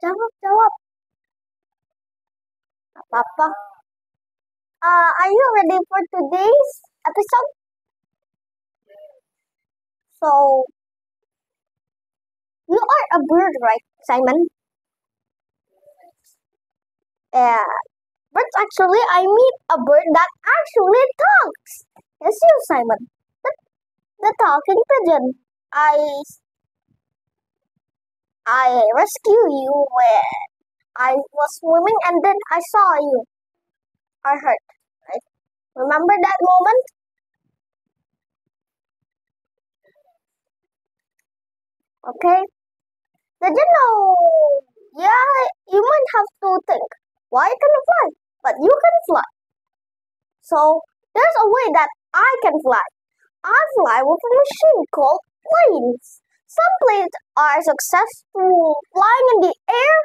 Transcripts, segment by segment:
Jawab. Apa-apa. Are you ready for today's episode? So, you are a bird, right, Simon? Yeah. But actually, I mean a bird that actually talks. Yes, you, Simon. The talking pigeon. I rescued you when I was swimming and then I saw you. I heard, right? Remember that moment? Okay. Did you know? Yeah, you might have to think, why can you fly? But you can fly. So there's a way that I can fly. I fly with a machine called planes. Some planes are successful flying in the air.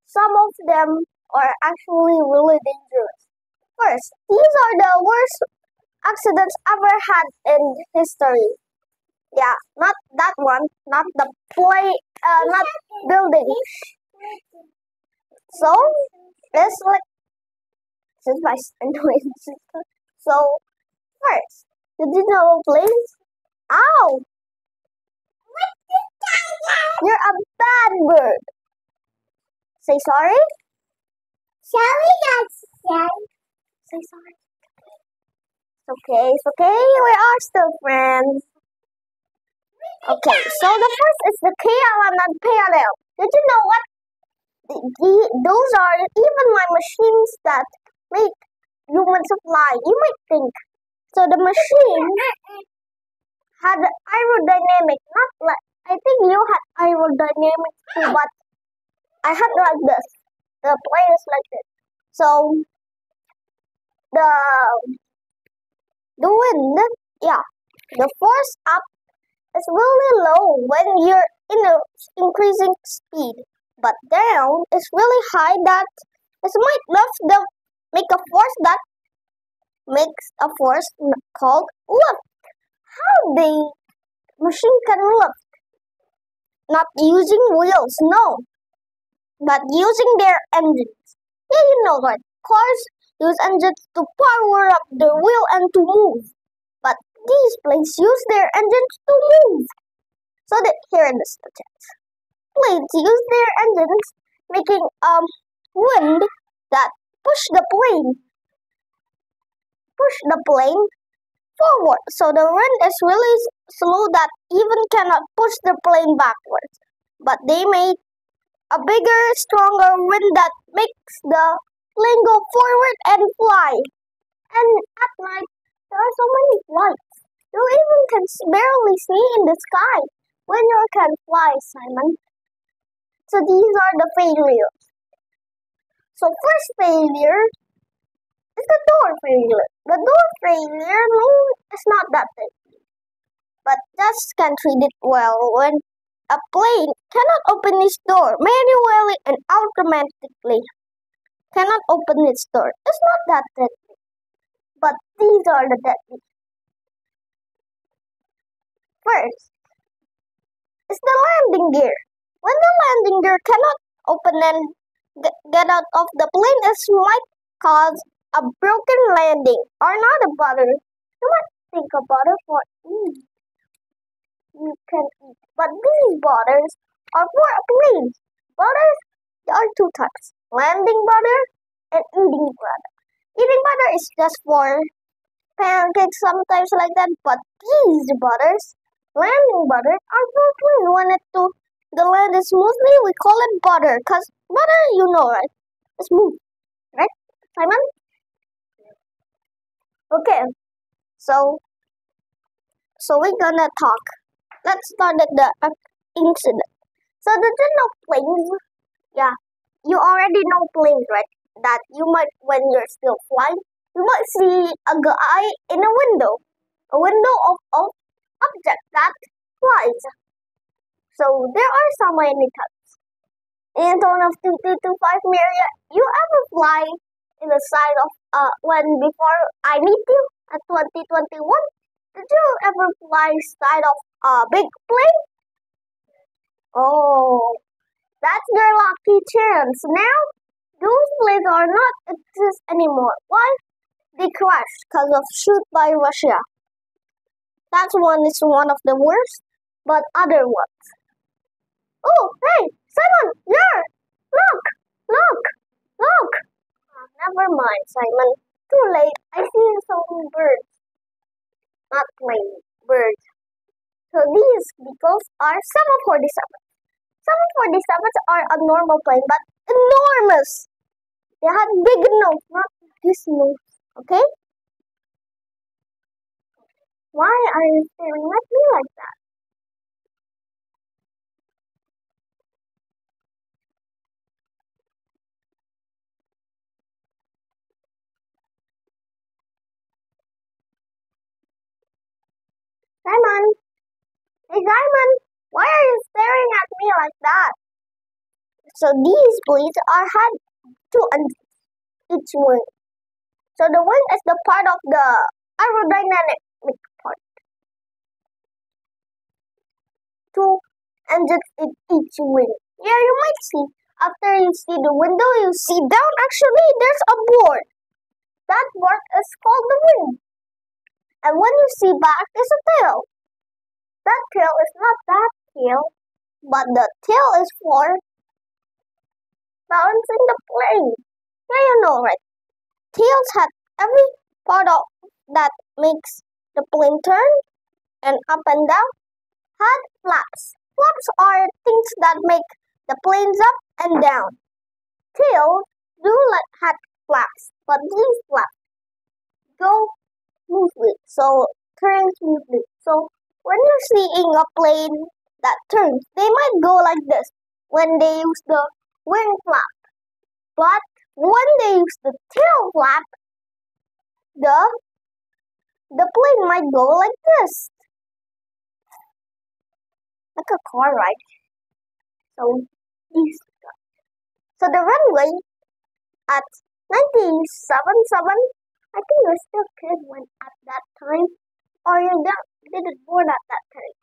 Some of them are actually really dangerous. First, these are the worst accidents ever had in history. Yeah, not that one, not the not building. So, let's like since my annoyance. So, first, did you know planes? Ow! You're a bad bird. Say sorry. Sorry, not say sorry. It's okay. We are still friends. Okay, so the first is the KLM and PLL. Did you know what? Those are even my machines that make humans fly. You might think. So the machine had aerodynamic, not like I think you had aerodynamic too, but I had like this. The plane is like this. So the wind, yeah, the force up is really low when you're in a increasing speed, but down is really high that it might make a force that makes a force called lift. How the machine can lift? Not using wheels, no, but using their engines. Yeah, you know that cars use engines to power up the wheel and to move, but these planes use their engines to move. So that here in the statistics, planes use their engines making wind that push the plane forward. So the wind is really slow that even cannot push the plane backwards. But they make a bigger, stronger wind that makes the plane go forward and fly. And at night, there are so many lights. You even can barely see in the sky when you can fly, Simon. So these are the failures. So first failure is the door failure. The door failure is not that big, but just can't read it well when a plane cannot open its door manually and automatically. Cannot open its door. It's not that deadly, but these are the deadly. First is the landing gear. When the landing gear cannot open and get out of the plane, it might cause a broken landing or not a butter. You might think a butter for eat. You can eat, but these butters are for planes. Butters there are two types: landing butter and eating butter. Eating butter is just for pancakes sometimes like that, but these butters, landing butters, are for planes. When the land is smoothly, we call it butter, cause butter, you know, right? It's smooth, right, Simon? Okay, so we're gonna talk. Let's start at the incident. So did you know planes? Yeah, you already know planes, right? That you might, when you're still flying, you might see a guy in a window of object that flies. So there are so many types. In zone of 2225 area, you ever fly in the side of when before I meet you at 2021? Did you ever fly side of a big plane? Oh, That's their lucky chance. Now, those planes are not exist anymore. Why? They crashed because of shoot by Russia. That one is one of the worst, but other ones. Oh, hey, Simon, there! Look, look, look! Never mind, Simon. Too late. I see some birds. Not plane, birds. So these vehicles are 747. 747s are a normal plane, but enormous. They have big nose, not this nose. Okay? Why are you staring at me like that? Simon! Hey Simon! Why are you staring at me like that? So these blades are had two ends each wing. So the wing is the part of the aerodynamic part. Two engines in each wing. Yeah, you might see. After you see the window, you see down. Actually, there's a board. That board is called the wing. And when you see back, is a tail. That tail is not that tail, but the tail is for balancing the plane. Yeah, you know, right? Tails have every part of that makes the plane turn and up and down. Had flaps. Flaps are things that make the planes up and down. Tails do like had flaps, but these flaps go smoothly, so turn smoothly. So when you're seeing a plane that turns, they might go like this when they use the wing flap. But when they use the tail flap, the plane might go like this. Like a car ride. So these so the runway at 1977, I think you're still kid when at that time. Or you didn't born at that time.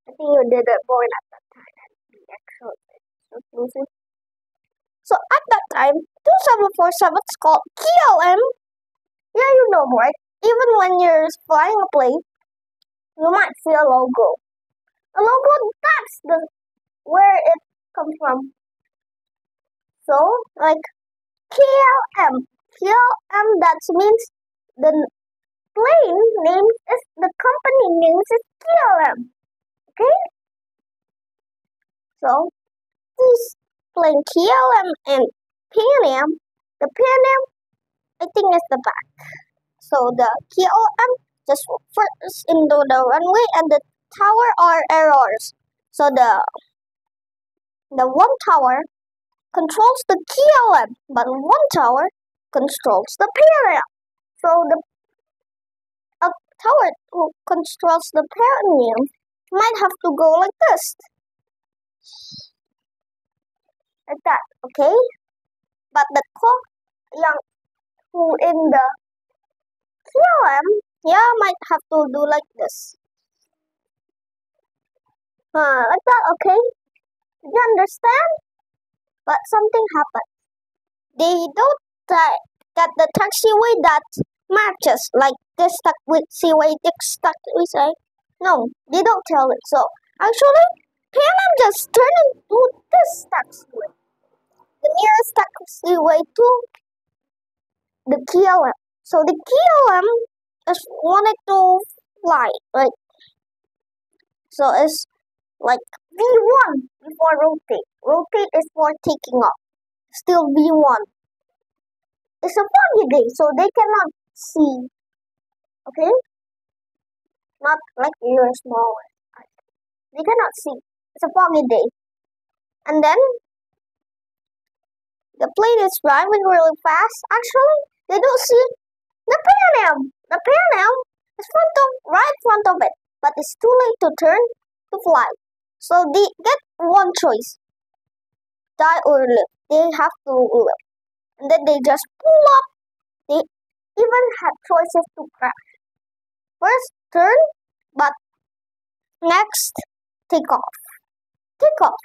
I think you didn't born at that time. The actual so So at that time, 2747's called KLM. Yeah, you know, right? Even when you're flying a plane, you might see a logo. A logo, that's the where it comes from. So, like KLM. KLM, that means the plane name is, the company name is KLM. Okay? So, this plane KLM and Pan Am, the Pan Am, I think is the back. So the KLM just first into the runway and the tower are errors. So the one tower controls the KLM, but one tower controls the Pan Am. So the tower who controls the Pan Am might have to go like this. Like that, okay? But the yang who in the KLM, yeah, might have to do like this. Like that, okay? You understand? But something happened. They don't get the taxiway that matches, like this taxiway, this taxiway. No, they don't tell it. So actually, Pan Am just turned into this taxiway, the nearest taxiway to the KLM. So the KLM just wanted to fly, right? So it's like V1 before rotate. Rotate is for taking off. Still V1. It's a foggy day, so they cannot see. Okay? Not like you're small. They cannot see. It's a foggy day. And then the plane is driving really fast. Actually, they don't see the Pan Am. The Pan Am is right front of it, but it's too late to turn to fly. So they get one choice: die or live. They have to live. And then they just pull up. They even had choices to crash. First, turn, but next, take off. Take off.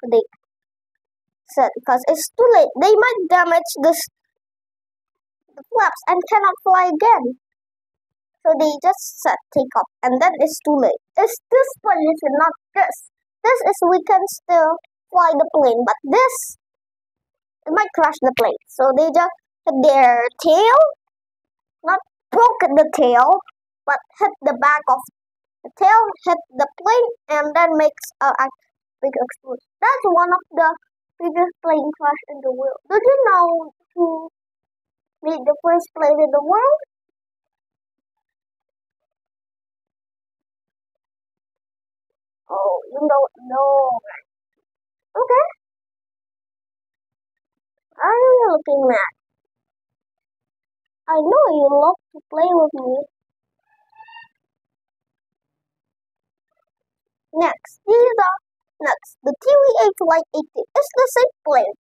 said, because it's too late. They might damage the flaps and cannot fly again. So they just said take off, and then it's too late. It's this position, not this. This is we can still fly the plane, but this it might crash the plane. So they just hit their tail, not broke the tail, but hit the back of the tail, hit the plane, and then makes a big explosion. That's one of the biggest plane crash in the world. Did you know who made the first plane in the world? Oh, you don't know. Okay, are you looking mad? I know you love to play with me. Next, the TVA Flight 18 is the same plane,